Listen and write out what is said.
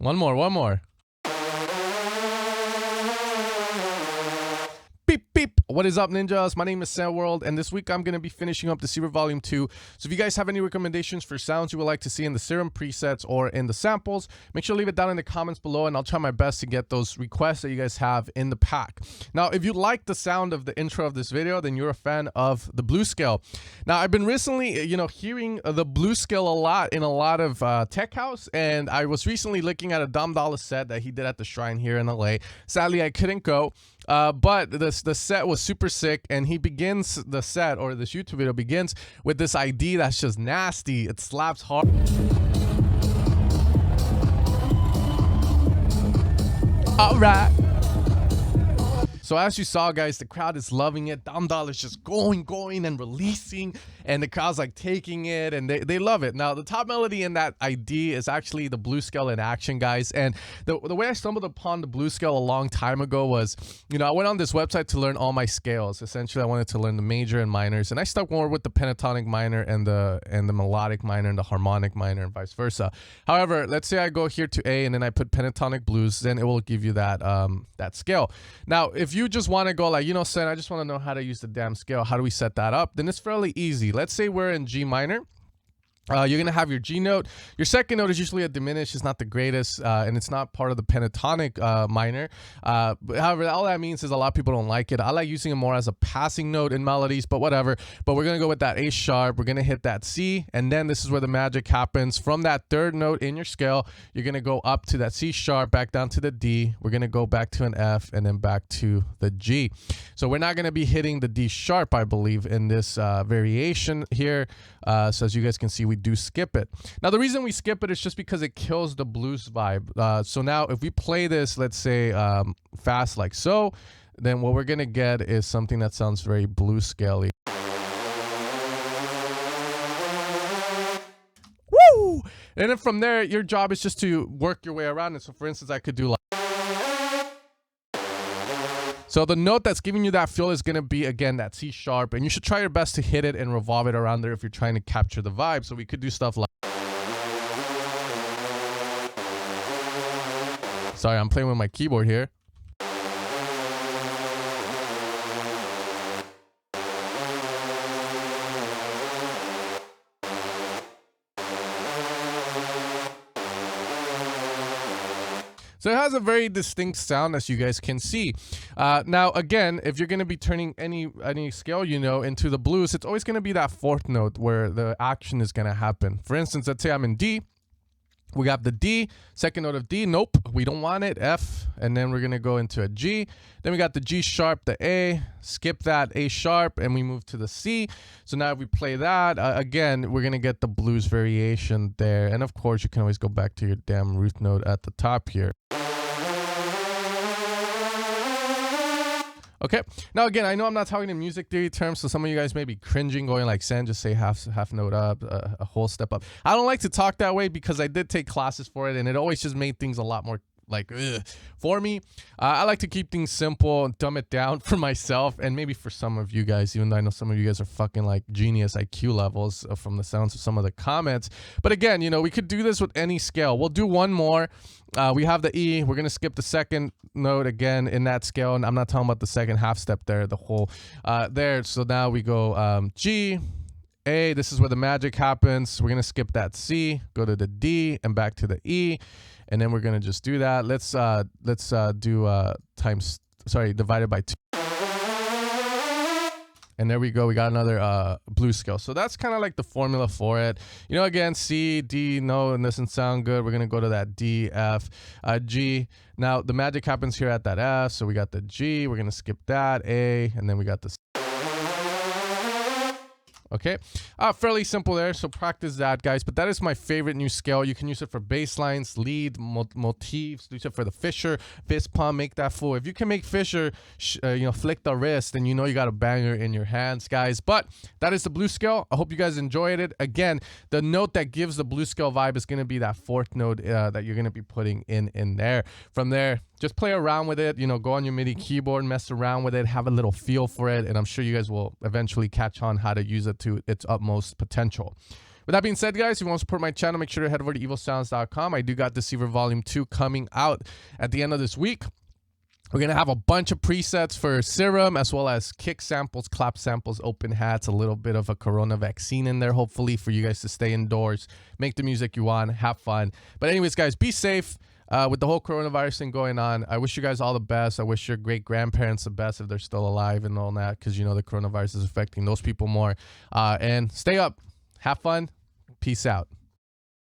One more. Beep, beep. What is up, ninjas? My name is Sam World, and this week I'm going to be finishing up the Serum Volume 2. So if you guys have any recommendations for sounds you would like to see in the Serum presets or in the samples, make sure to leave it down in the comments below, and I'll try my best to get those requests that you guys have in the pack. Now, if you like the sound of the intro of this video, then you're a fan of the blues scale. Now, I've been recently, hearing the blues scale a lot in a lot of tech house, and I was recently looking at a Dom Dollar set that he did at the Shrine here in LA. Sadly, I couldn't go. But the set was super sick, and he begins the set, or this YouTube video begins with this ID that's just nasty. It slaps hard. All right. So as you saw, guys, the crowd is loving it. Dom Dollar's just going and releasing, and the crowd's like taking it, and they love it. Now, the top melody in that ID is actually the blues scale in action, guys. And the way I stumbled upon the blues scale a long time ago was, I went on this website to learn all my scales. Essentially, I wanted to learn the major and minors, and I stuck more with the pentatonic minor and the melodic minor and the harmonic minor and vice versa. However, let's say I go here to A and then I put pentatonic blues, then it will give you that that scale. Now, if you just want to go like, Sen, I just want to know how to use the damn scale. How do we set that up? Then it's fairly easy. Let's say we're in G minor. You're going to have your G note. Your second note is usually a diminished. It's not the greatest, and it's not part of the pentatonic minor. However, all that means is a lot of people don't like it. I like using it more as a passing note in melodies, but whatever. But we're going to go with that A sharp. We're going to hit that C, and then this is where the magic happens. From that third note in your scale, you're going to go up to that C sharp, back down to the D. We're going to go back to an F, and then back to the G. So we're not going to be hitting the D sharp, I believe, in this variation here. So as you guys can see, we do skip it. Now, the reason we skip it is just because it kills the blues vibe. So now if we play this, let's say fast like so, then what we're gonna get is something that sounds very blues scale-y. Woo! And then from there, your job is just to work your way around it. So for instance, I could do like, so the note that's giving you that feel is going to be, again, that C sharp, and you should try your best to hit it and revolve it around there if you're trying to capture the vibe. So we could do stuff like, sorry, I'm playing with my keyboard here. So it has a very distinct sound, as you guys can see. Now, again, if you're going to be turning any scale, into the blues, it's always going to be that fourth note where the action is going to happen. For instance, let's say I'm in D. We got the D, second note of D. Nope, we don't want it. F, and then we're going to go into a G. Then we got the G sharp, the A, skip that A sharp, and we move to the C. So now if we play that, again, we're going to get the blues variation there. And of course, you can always go back to your damn root note at the top here. Okay, now again, I know I'm not talking in music theory terms, so some of you guys may be cringing, going like, Sam, just say half note up, a whole step up. I don't like to talk that way because I did take classes for it, and it always just made things a lot more like for me. I like to keep things simple and dumb it down for myself, and maybe for some of you guys, even though I know some of you guys are fucking like genius IQ levels from the sounds of some of the comments. But again, we could do this with any scale. We'll do one more. We have the E. We're going to skip the second note again in that scale, and I'm not talking about the second half step there, the whole there. So now we go G, A. This is where the magic happens. We're going to skip that C, go to the D, and back to the E. And then we're going to just do that. Let's do divided by 2. And there we go. We got another blues scale. So that's kind of like the formula for it. Again, C, D, no, and doesn't sound good. We're going to go to that D, F, G. Now, the magic happens here at that F. So we got the G. We're going to skip that, A, and then we got the C. Okay, fairly simple there, so practice that, guys. But that is my favorite new scale. You can use it for bass lines, lead, motifs. Use it for the Fisher, fist pump, make that fool. If you can make Fisher, flick the wrist, then you got a banger in your hands, guys. But that is the blues scale. I hope you guys enjoyed it. Again, the note that gives the blues scale vibe is going to be that fourth note that you're going to be putting in there. From there, just play around with it, go on your MIDI keyboard, mess around with it, have a little feel for it, and I'm sure you guys will eventually catch on how to use it to its utmost potential. With that being said, guys, if you want to support my channel, make sure to head over to evilsounds.com. I do got Deceiver Volume 2 coming out at the end of this week. We're going to have a bunch of presets for Serum, as well as kick samples, clap samples, open hats, a little bit of a corona vaccine in there, hopefully, for you guys to stay indoors, make the music you want, have fun. But anyways, guys, be safe with the whole coronavirus thing going on. I wish you guys all the best. I wish your great-grandparents the best if they're still alive and all that, because, you know, the coronavirus is affecting those people more. And stay up. Have fun. Peace out.